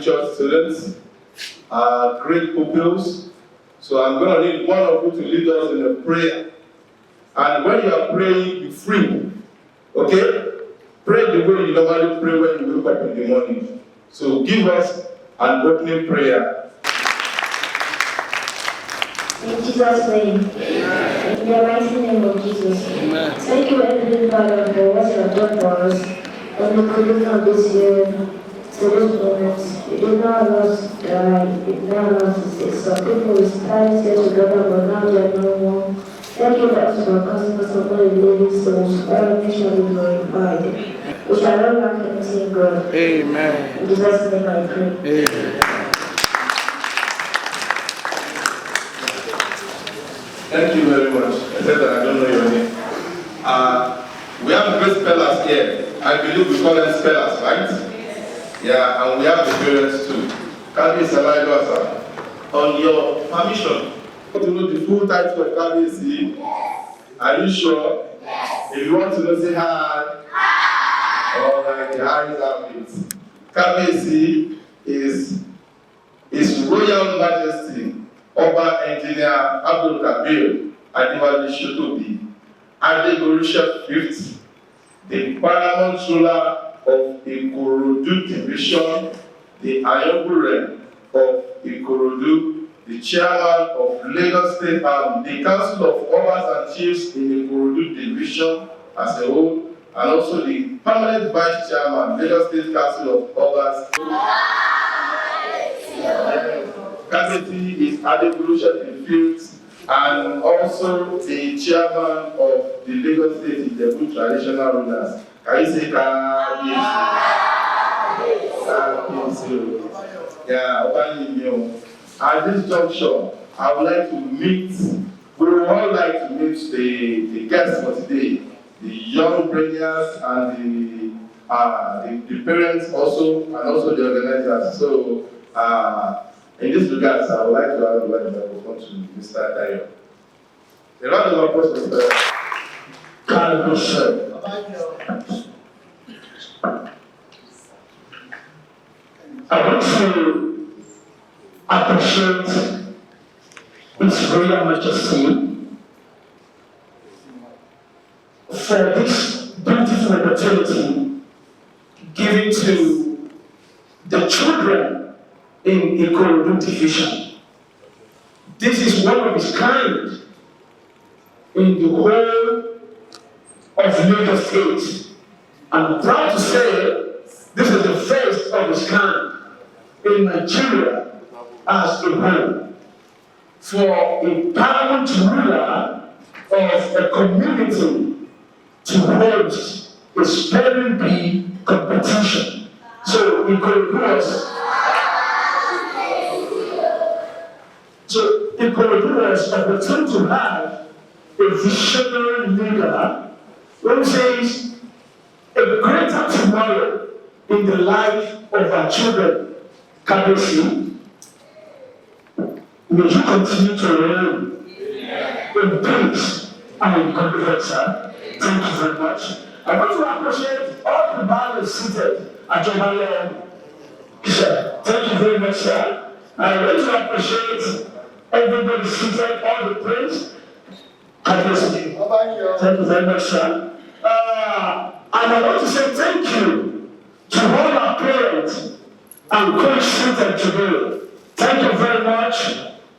future students, great pupils. So I'm going to need one of you to lead us in a prayer. And when you are praying, be free. Okay? Pray the way you normally pray when you wake up in the morning. So give us an opening prayer. In Jesus' name. In the mighty name of Jesus. Amen. Thank you, Heavenly Father, for what you have done for us. And the conclusion of this year to this moment. You did not allow us to die. You did not allow us to stay. Some people will stand here together, but now they are no more. Thank you, Lord, for causing us to play living souls. Our nation will be glorified. We shall not lack anything, God. Amen. In Jesus' name I pray. Amen. Thank you very much. Except that I don't know your name. We have great spellers here. I believe we call them spellers, right? Yeah, and we have the parents too. Kabi Salaiwa, on your permission, to know the full title of Kabi, are you sure? If you want to know, say hi. All right, the eyes have it. Kabi is His Royal Majesty Oba Kabiru Adewale Shotobi, Adegorusha V, the paramount ruler of Ikorodu Division, the Ayangburen of Ikorodu, the chairman of Lagos State the Council of Obas and Chiefs in Ikorodu Division as a whole, and also the permanent vice chairman, Lagos State Council of Obas. Kabeti is Adegorusha V, and also the chairman of the Lagos State Ijebu Traditional Rulers. Can you say Kabiru? Yeah, at this juncture, I would like to meet, we would all like to meet the guests for today, the young brainiacs and the parents also, and also the organizers. So, in this regard, I would like to have a word of microphone to Mr. Tayo. A round of applause for Mr. Kabiru. I want to appreciate His Royal Majesty for this beautiful opportunity given to the children in Ikorodu Division. This is one of its kind in the whole of Lagos State. I'm proud to say this is the first of its kind in Nigeria as a whole. For a paramount ruler of a community to host a spelling bee competition. So Ikorodu was opportune to have a visionary leader who says a greater tomorrow in the life of our children. Kabiru, may you continue to reign in peace and in confidence, sir. Thank you very much. I want to appreciate all the banners seated at your level. Thank you very much, sir. I want to appreciate everybody seated, all the praise. Kabiru, thank you very much, sir. And I want to say thank you to all our parents and coach seated today. Thank you very much.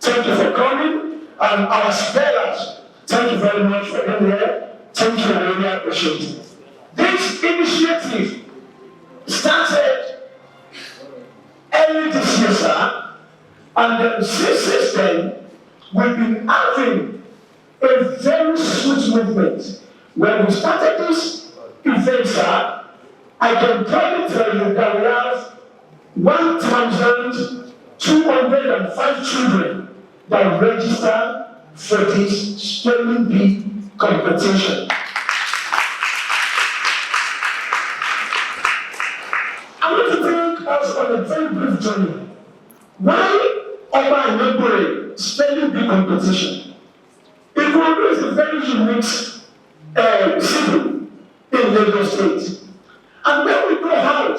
Thank you for coming. And our spellers, thank you very much for being here. Thank you, I really appreciate it. This initiative started early this year, sir, and since then, we've been having a very sweet movement. When we started this event, sir, I can probably tell you that we have 1,205 children that register for this spelling bee competition. I want to take us on a very brief journey. Why Oba Ayangburen spelling bee competition? Ikorodu is a very unique city in Lagos State. And when we go out,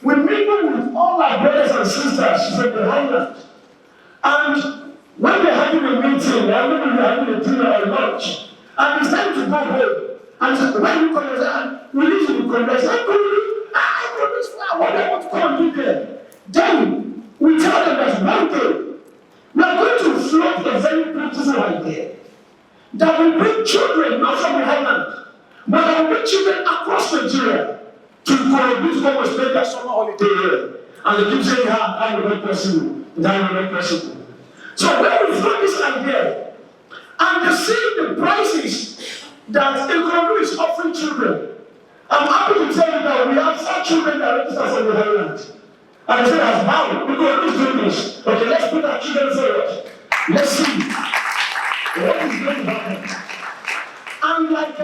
we mingle with all our brothers and sisters a dinner or lunch. And it's time to go home. And so when you come and we need to be convinced, I want to come and do there. Then we tell them that one day we are going to float a very beautiful idea that will bring children, not from the highland, but that will bring children across Nigeria to Ikorodu to come and spend their summer holiday here. And they keep saying, that will not possible, that will not possible. So when we float this idea, and they see the prices that Ikorodu is offering children, I'm happy to tell you that we have 4 children that register from the highland. And I said, wow, Ikorodu is doing this. Okay, let's put our children forward. Let's see what is going to happen. And like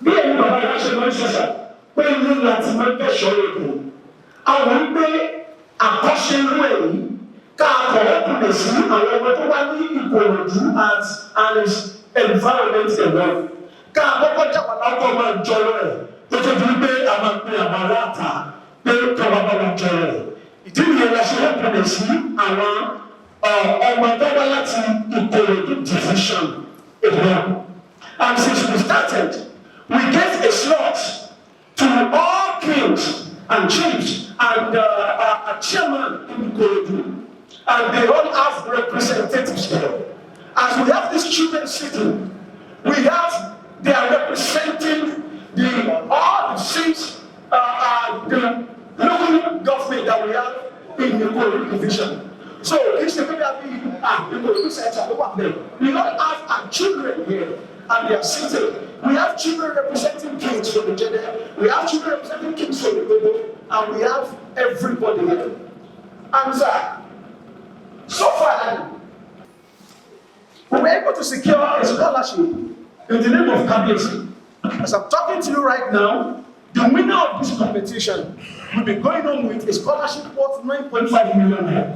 me and Oba Ayangburen Shotobi, when you look at my show, I want to àkọsílẹ̀ yìí káàkọ̀ ọkùnrin sí àwọn ọmọ tó wá ní Ikorodu and its environment ẹ̀wọ̀n káàkọ́kọ́ jàpàlà ọkọ̀ máa jọrọ ẹ̀ tó tó fi pé a máa pe àwọn aláàtà pé kọ́ba bá wọn jọrọ ẹ̀ ìdí nìyẹn la ṣe ọkùnrin sí àwọn ọmọ tó wá láti Ikorodu division ẹ̀wọ̀n. And since we started, we gave a slot to all kings and chiefs and a chairman in Ikorodu, and they all have representatives there. As we have these children sitting, they are representing all the seats, the local government that we have in the Ikorodu division. So it's the way that we all have our children here, and they are seated. We have children representing kings from the Jeddah, we have children representing kings from the Igbo, and we have everybody here. And so far, we were able to secure a scholarship in the name of Kabiru. As I'm talking to you right now, the winner of this competition will be going on with a scholarship worth 9.5 million.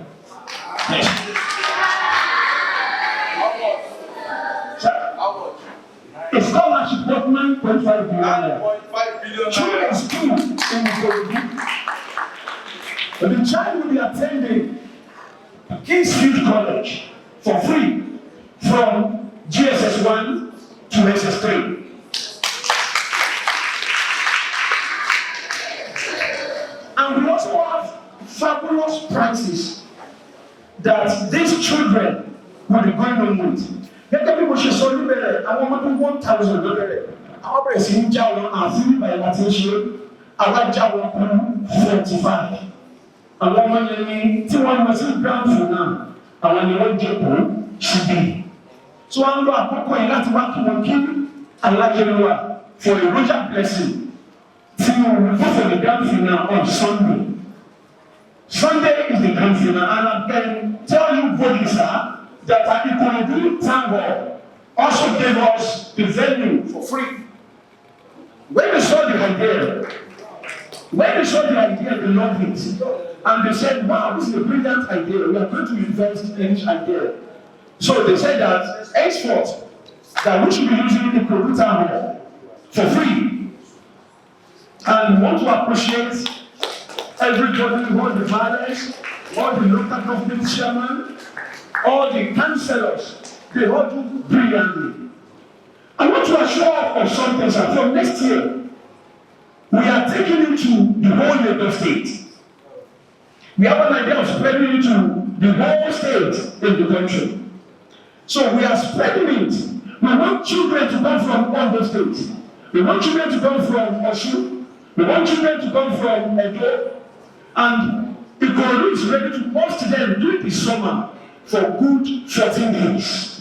A scholarship worth 9.5 billion. 9.5 billion. Children in school in Ikorodu. The child will be attending King's Field College for free from GSS 1 to SS3. And we also have fabulous prizes that these children will be going on with. Gẹ́gẹ́ bí mo ṣe sọ níbẹ̀rẹ̀, àwọn ọmọdé 1,000 ló bẹ̀rẹ̀. Àwọn bẹ̀rẹ̀ sí ń já wọn àfi nígbà yẹn láti ṣe, àwa já wọn kún 45. Àwọn ọmọ yẹn ni tí wọ́n lọ sí ground floor náà, àwọn ni wọ́n jókòó síbí. Tí wọ́n ń lo àkókò yìí láti wá kí wọn kí alájẹrẹwà for a royal blessing. Tí wọ́n go for the grand finale on Sunday. Sunday is the grand finale, and I can tell you boldly, sir, that Ikorodu Tango also gave us the venue for free. When they saw the idea, they loved it. And they said, wow, this is a brilliant idea. We are going to invest in this idea. So they said that henceforth, that we should be using Ikorodu Tango for free. And we want to appreciate everybody, all the fathers, all the local government chairman, all the councillors, they all do brilliantly. I want to assure of something, sir. From next year, we are taking it to the whole Lagos state. We have an idea of spreading it to the whole state in the country. So we are spreading it. We want children to come from Ondo State. We want children to come from Osun. We want children to come from Edo. And Ikorodu is ready to host them during the summer for good 14 days.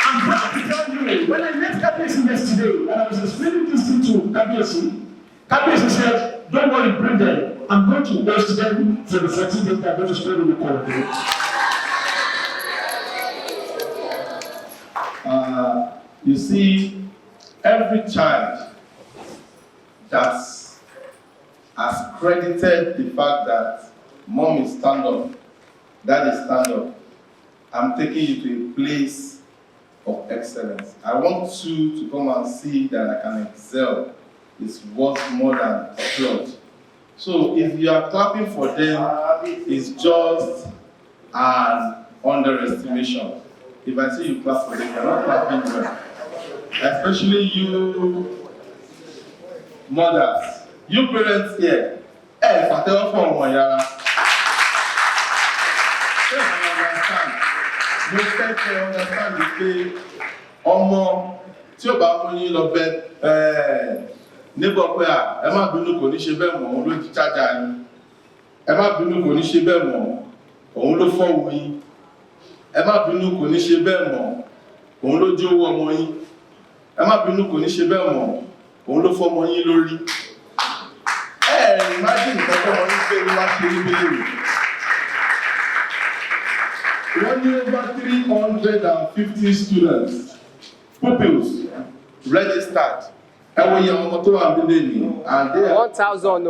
I'm proud to tell you, when I met Kabiru yesterday, and I was explaining this thing to Kabiru said, don't worry, bring them. I'm going to host them for the 14 days that I'm going to spend in Ikorodu. You see, every child that has credited the fact that mom is stand up, dad is stand up, I'm taking you to a place of excellence. I want you to come and see that I can excel. It's worth more than applause. So if you are clapping for them, it's just an underestimation. If I see you clap for them, you're not clapping well. Especially you mothers, you parents here. Hey, Father for one yara. Mo fẹ́ kẹ́ understand pé ọmọ tí ó bá fún yín lọ bẹ nígbà pé ẹ má bínú kò ní ṣe bẹ́ẹ̀ mọ́ òun ló ti chájà yín, ẹ má bínú kò ní ṣe bẹ́ẹ̀ mọ́ òun ló fọ́wọ́ yín, ẹ má bínú kò ní ṣe bẹ́ẹ̀ mọ́ òun ló jẹ́ owó ọmọ yín, ẹ má bínú kò ní ṣe bẹ́ẹ̀ mọ́ òun ló fọ́mọ yín lórí. Imagine nǹkan tó wọ́n ní pé wọ́n wá ṣe ní bílíọ̀nù. Wọ́n ní over 350 students, pupils, registered. Ẹ wo iye ọmọ tó wà nílé ni. 1,000 o.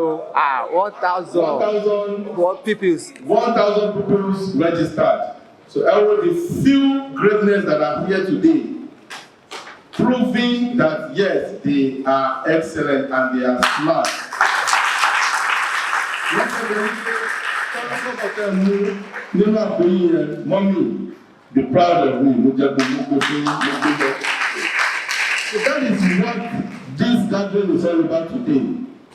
1,000. What pupils? 1,000 pupils registered. So ẹ wo the few greatness that are here today, proving that yes, they are excellent and they are smart. Mommy, be proud of me. So that is what this gathering is all about today.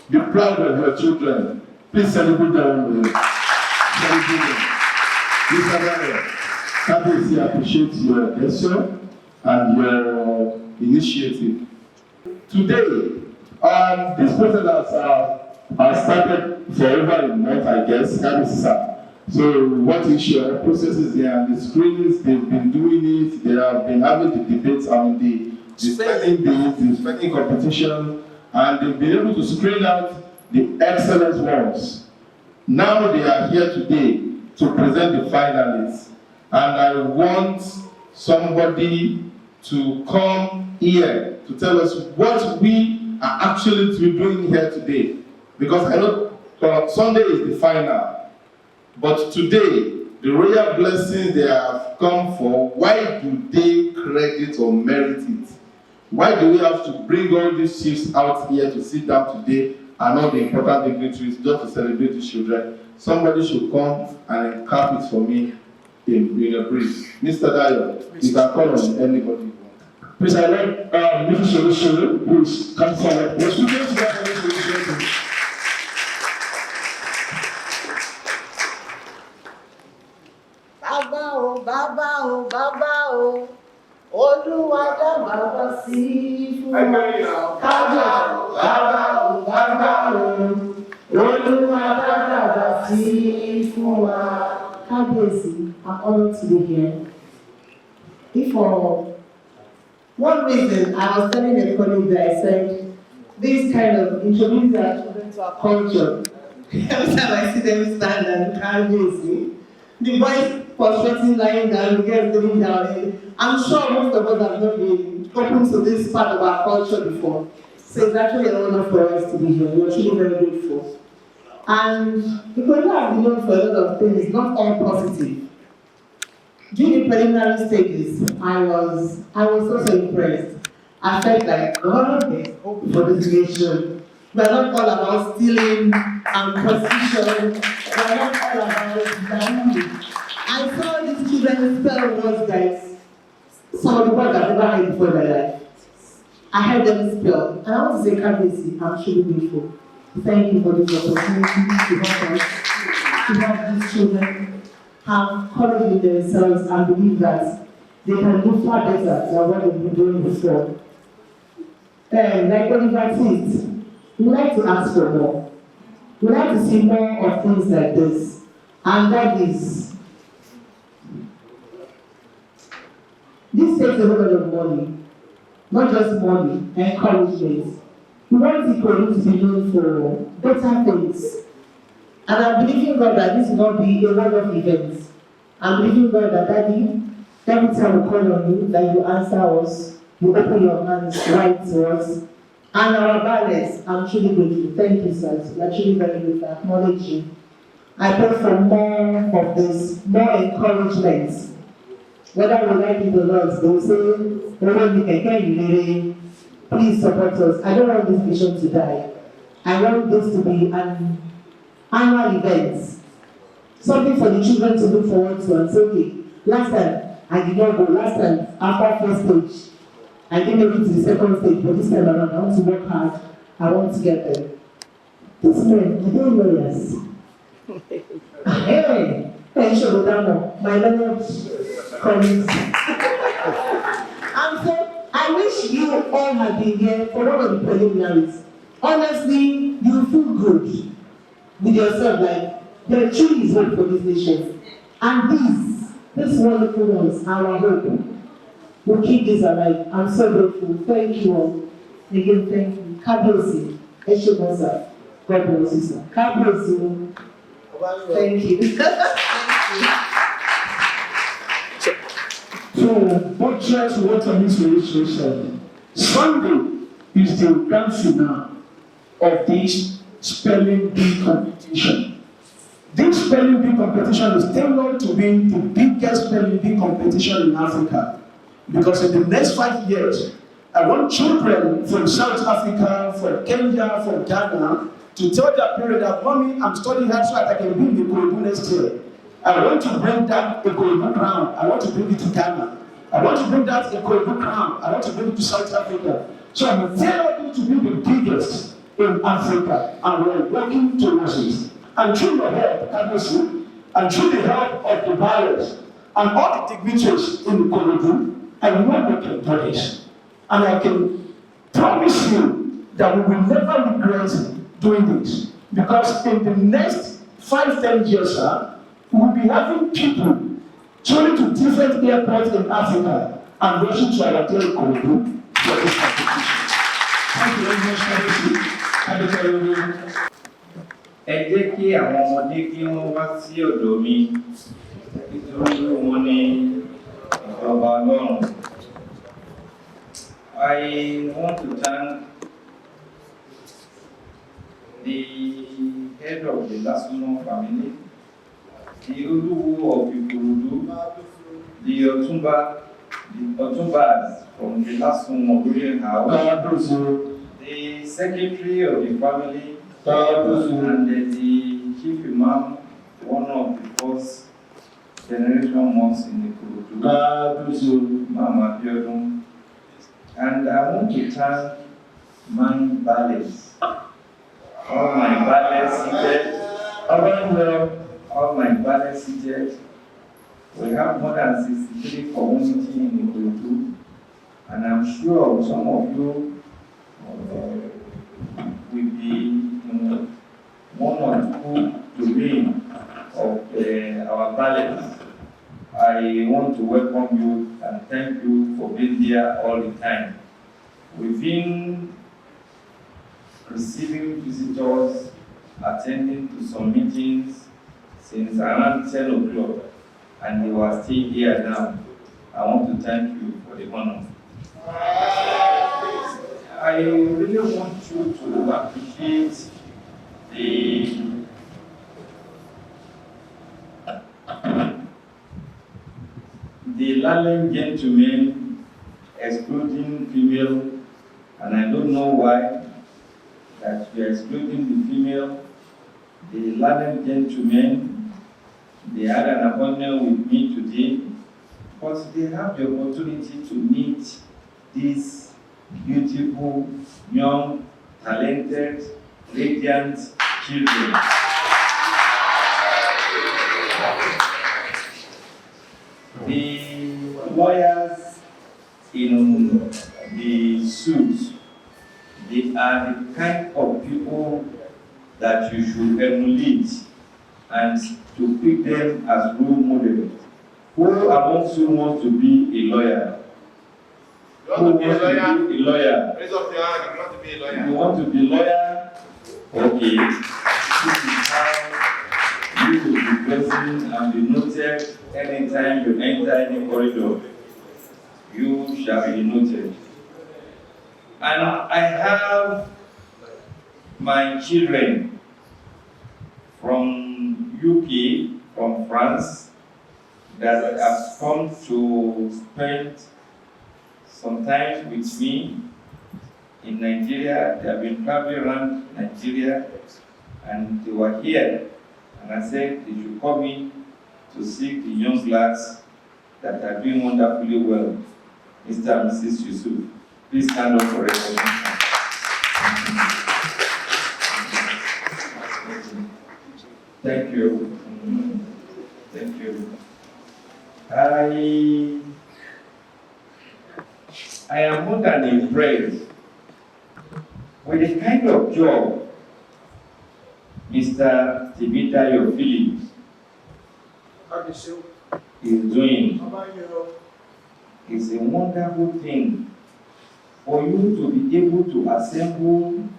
Be proud of your children. Please celebrate them. Celebrate them. Mr. Daniel, I appreciate your effort and your initiative. Today, this process has started for over a month, I guess. So what is your processes there and the screenings, they've been doing it, they have been having the debates on the spelling bees, the spelling competition, and they've been able to screen out the excellent ones. Now they are here today to present the finalists, and I want somebody to come here to tell us what we are actually doing here today. Because I know Sunday is the final, but today, the royal blessings they have come for, why do they credit or merit it? Why do we have to bring all these chiefs out here to sit down today and all the important dignitaries just to celebrate the children? Somebody should come and cap it for me in a breeze. Mr. Dayo, you can call on anybody you want. Please, I like Mr. Solution, please come forward. The students got any solution. Bàbá o, Olúwa dá bàbá sí fún wa. Bàbá o, Olúwa dá bàbá sí fún wa. Kábíyèsí, I'm honored to be here. If for one reason, I was telling a colleague that I said, this kind of introduces our children to our culture. Every time I see them stand and Kábíyèsí, the boys prostrating, lying down, the girls sitting down. I'm sure most of us have not been open to this part of our culture before. So it's actually an honor for us to be here. We're actually very grateful. And because I've been known for a lot of things, not all positive. During the preliminary stages, I was also impressed. I felt like, oh, there's hope for this nation. We're not all about stealing and prostitution. We're not all about lying. I saw these children spell words that some of the boys I've never heard before in my life. I heard them spell. And I want to say, Kabiru, I'm truly grateful. Thank you for this opportunity to help us, to help these children have courage in themselves and believe that they can do far better than what they've been doing before. Like Oliver said, we like to ask for more. We like to see more of things like this. And that is, this takes a lot of money, not just money, encouragement. We want Ikorodu to be known for better things. And I'm believing God that this will not be a one-off event. I'm believing God that Daddy, every time we call on you, that you answer us, you open your hands right to us. And our balance, I'm truly grateful. Thank you, sir. We're truly very grateful. I acknowledge you. I pray for more of this, more encouragement. Whether we like it or not, they will say, please support us. I don't want this vision to die. I want this to be an annual event. Something for the children to look forward to and say, okay, Last time, I did not go. Last time, after first stage, I didn't make it to the second stage, but this time around, I want to work hard. I want to get there. This man, I don't know yes. Hey, I should go down. My Lord colleagues. And so, I wish you all had been here for one of the preliminaries. Honestly, you feel good with yourself, like there truly is hope for this nation. And these wonderful ones, our hope. We'll keep this alive. I'm so grateful. Thank you all. Again, thank you. Kabiru Adewale. God bless you, sir. Kabiru. Thank you. So, buttress what Mr. said. Sunday is the grand finale of this spelling bee competition. This spelling bee competition is tailored to be the biggest spelling bee competition in Africa. Because in the next 5 years, I want children from South Africa, from Kenya, from Ghana, to tell their parents that, Mommy, I'm studying hard so that I can be in the Ikorodu next year. I want to bring that Ikorodu crown. I want to bring it to Ghana. I want to bring that Ikorodu crown. I want to bring it to South Africa. So I'm tailored to be the biggest in Africa, and we're working towards it. And through your help, Kabiru, and through the help of the buyers, and all the dignitaries in Ikorodu, I know we can do this. And I can promise you that we will never regret doing this. Because in the next 5-10 years, sir, we will be having people traveling to different airports in Africa and rushing to our hotel Ikorodu for this competition. Thank you very much, Kabiru. Ẹ jẹ́ kí àwọn ọmọdé kí wọ́n wá sí ọ̀dọ̀ mi nítorí wọ́n ní ìjọba Ọlọ́run. I want to thank the head of the Lasumo family, the Oluwo of Ikorodu, the Otumbas from the Lasumo house, the secretary of the family, and the chief imam, one of the first generation mosques in Ikorodu, Mama Biodun. And I want to thank my ballets. All my ballets seated. All my ballets seated. We have more than 63 communities in Ikorodu, and I'm sure some of you will be in one or two domain of our ballets. I want to welcome you and thank you for being there all the time. We've been receiving visitors, attending to some meetings since around 10 o'clock, and you are still here now. I want to thank you for the honor. I really want you to appreciate the Latin gentlemen, excluding female, and I don't know why that we are excluding the female. The Latin gentlemen, they had an appointment with me today, but they have the opportunity to meet these beautiful, young, talented, radiant children. The lawyers in the suits, they are the kind of people that you should emulate and to pick them as role models. Who amongst you wants to be a lawyer? You want to be a lawyer? A lawyer. Raise up your hand if you want to be a lawyer. You want to be a lawyer? Okay. This is how you will be present and be noted anytime you enter any corridor. You shall be noted. And I have my children from UK, from France, that have come to spend some time with me in Nigeria. They have been traveling around Nigeria and they were here. And I said they should come in to see the young lads that are doing wonderfully well, Mr. and Mrs. Yusuf. Please stand up for recognition. Thank you. Thank you. I am more than impressed with the kind of job Mr. Tibitayo Phillips is doing. It's a wonderful thing for you to be able to assemble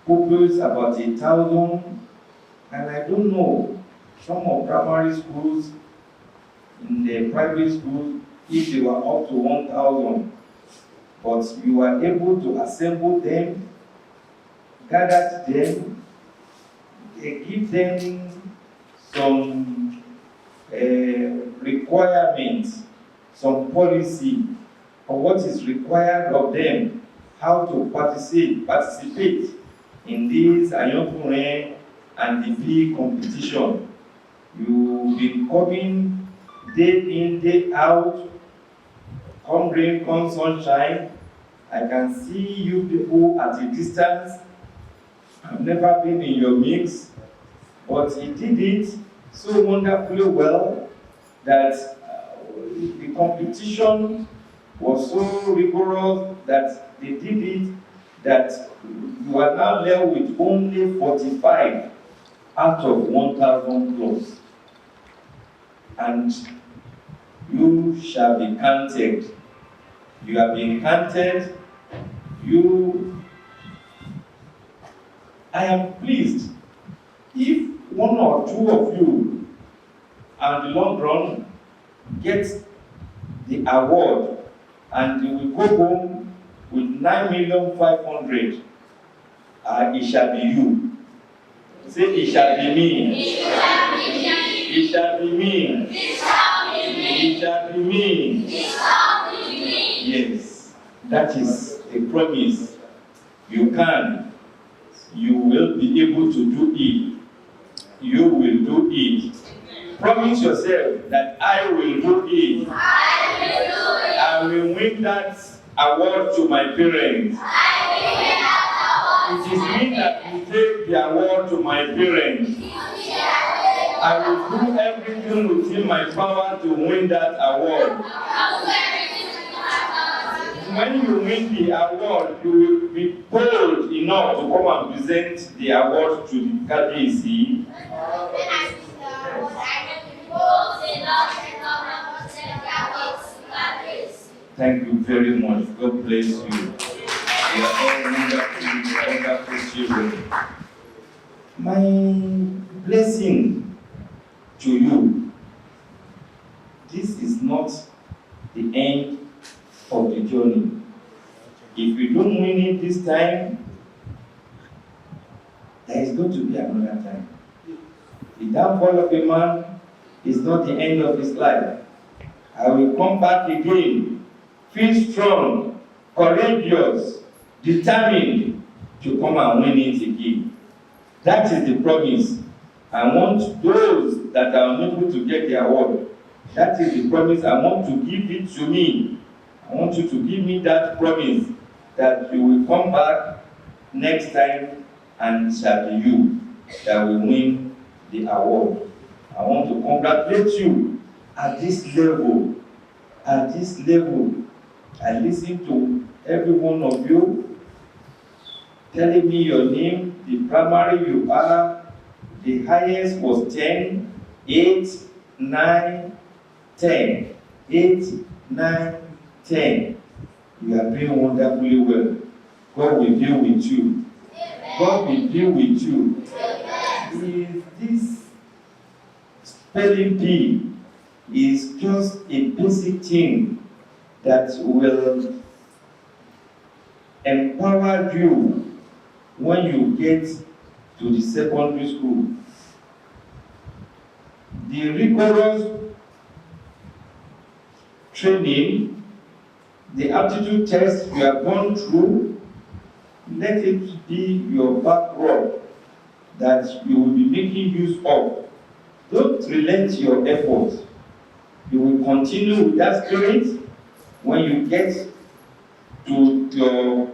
pupils about 1,000, and I don't know, some of primary schools, in the private schools, if they were up to 1,000, but you are able to assemble them, gather them, give them some requirements, some policy of what is required of them, how to participate in this Ayangburen and the PE competition. You've been coming day in, day out, come rain, come sunshine. I can see you people at a distance. I've never been in your mix, but he did it so wonderfully well that the competition was so rigorous that they did it, that you are now left with only 45 out of 1,000 plus. And you shall be counted. You have been counted. I am pleased if one or two of you, on the long run, get the award and you will go home with 9,500,000, it shall be you. Say, it shall be me. It shall be me. It shall be me. It shall be me. It shall be me. It shall be me. Yes, that is a promise. You can. You will be able to do it. You will do it. Promise yourself that I will do it. I will do it. I will win that award to my parents. I will win that award. It is me that will take the award to my parents. I will do everything within my power to win that award. When you win the award, you will be bold enough to come and present the award to the KBC. Thank you very much. God bless you. You are all wonderful children. My blessing to you, this is not the end of the journey. If you don't win it this time, there is going to be another time. The downfall of a man is not the end of his life. I will come back again, feel strong, courageous, determined to come and win it again. That is the promise. I want those that are unable to get the award. That is the promise. I want to give it to me. I want you to give me that promise that you will come back next time and it shall be you that will win the award. I want to congratulate you at this level. At this level, I listen to every one of you telling me your name, the primary you are, the highest was 10, 8, 9, 10. 8, 9, 10. You are doing wonderfully well. God will deal with you. God will deal with you. This spelling bee is just a basic thing that will empower you when you get to the secondary school. The rigorous training, the aptitude test you have gone through, let it be your backdrop that you will be making use of. Don't relent your efforts. You will continue with that spirit when you get to your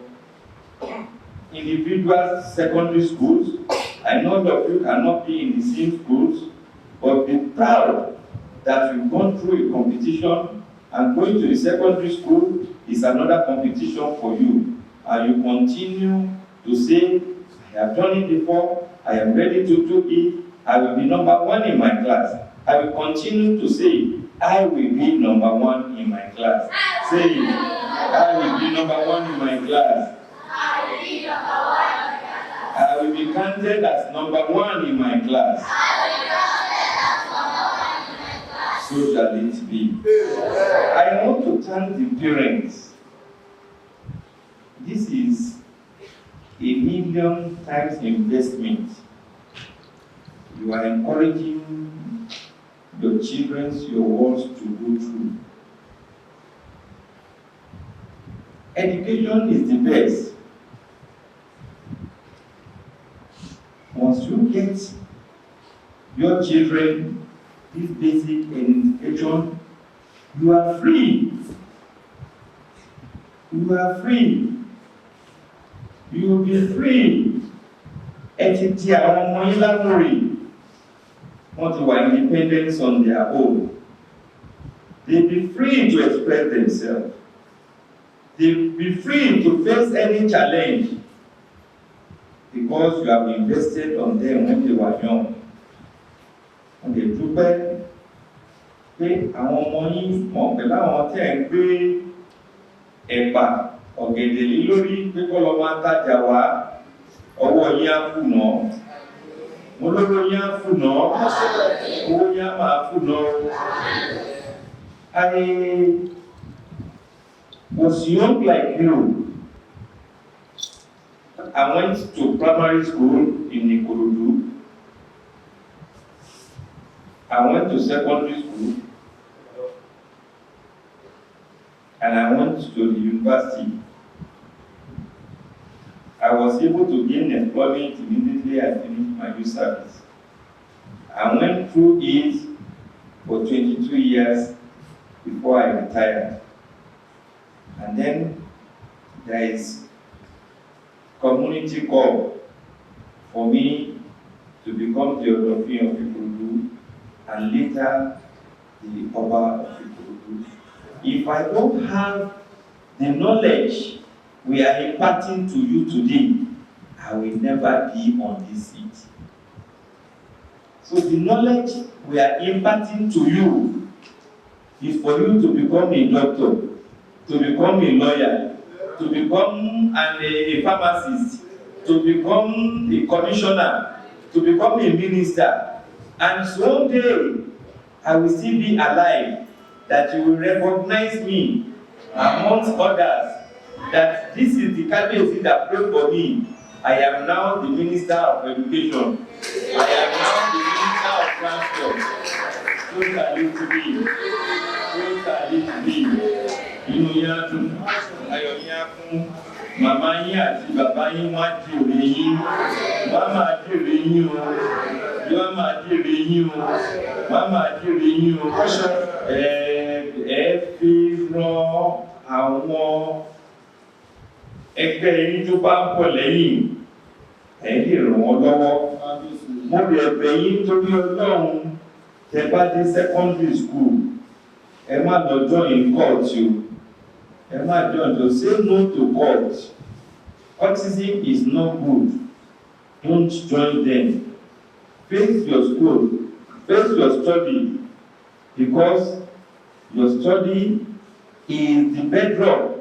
individual secondary schools. I know that you cannot be in the same schools, but be proud that you've gone through a competition, and going to the secondary school is another competition for you. And you continue to say, I have done it before, I am ready to do it, I will be number one in my class. I will continue to say, I will be number one in my class. Say it. I will be number one in my class. I will be counted as number one in my class. So shall it be. I want to thank the parents. This is a million times investment. You are encouraging your children, your words to go through. Education is the best. Once you get your children this basic education, you are free. You are free. You will be free. Etiti àwọn ọmọ yín lámúrè. Want to have independence on their own. They'll be free to express themselves. They'll be free to face any challenge because you have invested on them when they were young. And they dúpẹ́ pé àwọn ọmọ yín mọ̀ pẹ̀lú àwọn tẹ́ ń gbé ẹ̀pà ọ̀gẹ̀dẹ̀ lé lórí pé kọ́ lọ́ máa tajà wá ọwọ́ yín á kùnà. Mo lówó yín á kùnà, owó yín á máa kùnà. I was young like you. I went to primary school in Ikorodu. I went to secondary school. And I went to the university. I was able to gain employment immediately I finished my youth service. I went through it for 22 years before I retired. And then there is community call for me to become the Odofin of Ikorodu and later the Oba of Ikorodu. If I don't have the knowledge we are imparting to you today, I will never be on this seat. So the knowledge we are imparting to you is for you to become a doctor, to become a lawyer, to become a pharmacist, to become a commissioner, to become a minister. And so one day, I will still be alive, that you will recognize me amongst others, that this is the Kabiru that prayed for me. I am now the Minister of Education. I am now the Minister of Transport. So shall it be. So shall it be. Inú yá dùn, ayọ̀ yá kún, màmá yín àti bàbá yín wá jèrè yín, wá máa jèrè yín o, wá máa jèrè yín o, wá máa jèrè yín o. Ẹ fi ràn àwọn ẹgbẹ́ yín tó bá ń pọ̀ lẹ́yìn, ẹ lè ràn wọ́n lọ́wọ́. Mo bẹ̀ bẹ̀ yín torí Ọlọ́run, tẹ́ bá dé secondary school, ẹ má lọ join court o. Ẹ má join to say no to court. Autism is not good. Don't join them. Face your school, face your study, because your study is the bedrock,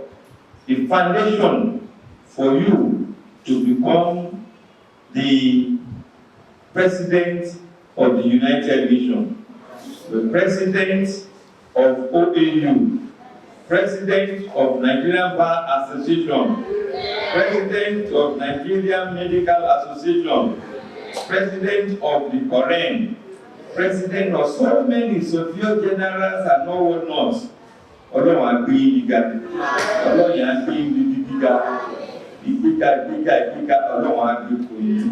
the foundation for you to become the president of the United Nations, the president of OAU, president of Nigerian Bar Association, president of Nigerian Medical Association, president of the Korean, president of so many Sophia generals and all whatnot. Ọlọ́run á gbé yín gíga, Ọlọ́run á gbé yín gíga, ìgbéga Ọlọ́run á gbé kò yín.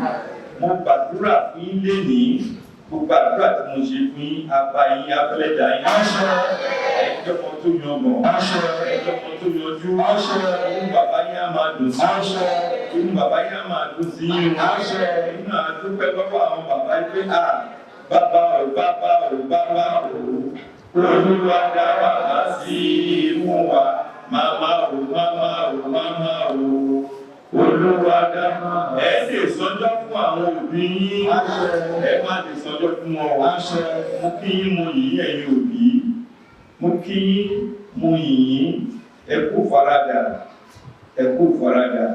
Mo gbàdúrà fún yín lénìí gbogbo àdúrà tí mo ṣe fún yín apá yín abẹ́lẹ́dà yín ẹjọ́ kan tó yan bọ̀ ẹjọ́ kan tó yanjú inú bàbá yín á máa dùn sí inú bàbá yín á máa dùn sí yín inú àdúpẹ́ lọ́wọ́ àwọn bàbá yín pé bàbá ò Olúwa dá bàbá sí fún wa màmá ò Olúwa dá ẹ lè sọjọ́ fún àwọn òbí yín ẹ má lè sọjọ́ fún wọn mo kí yín mo yìn ẹ̀yin òbí mo kí yín mo yìn ẹ kú faradà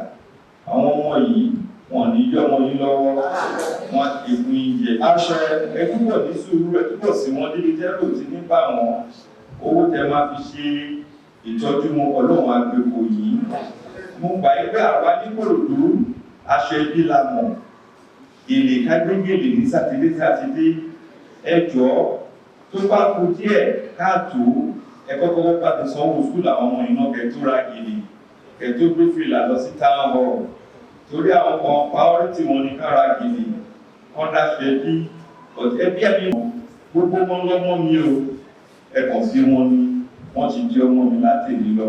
àwọn ọmọ yìí wọn ní yọ ọmọ yín lọ́wọ́ wọn ti fún yín jẹ ẹ túbọ̀ ní sùúrù ẹ túbọ̀ sí wọn débi tẹ́rù tí nípa wọn owó tẹ máa fi ṣe ìtọ́jú wọn Ọlọ́run agbègbè yìí mo gbà ẹgbẹ́ àwa ní Ìkòròdú aṣọ ẹbí la mọ̀ èlé kágbégèlè ní sátidé ẹjọ́ tó bá kù díẹ̀ káàtó ẹ̀kọ́kọ́ bá ti sanwó skúl àwọn ọmọ iná kẹtúra gèlè kẹtó gbé fìlà lọ sí town hall torí àwọn kan priority wọn ní kára gèlè kan dáṣọ ẹbí ẹbí ẹbí gbogbo wọn lọ́mọ mi o ẹ̀kọ́ sí wọn ni wọ́n ti di ọmọ mi láti èdè lọ.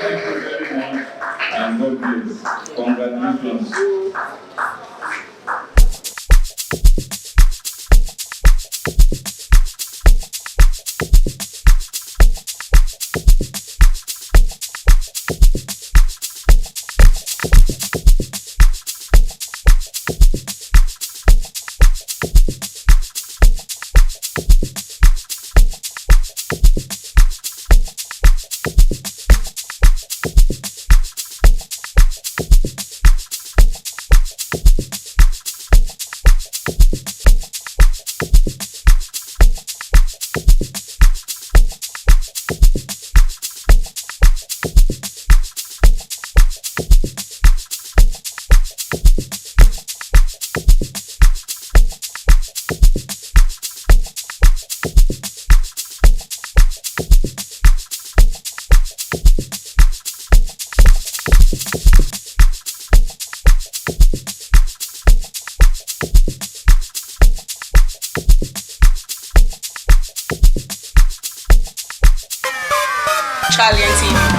Thank you very much and God bless. Congratulations. Charlian TV.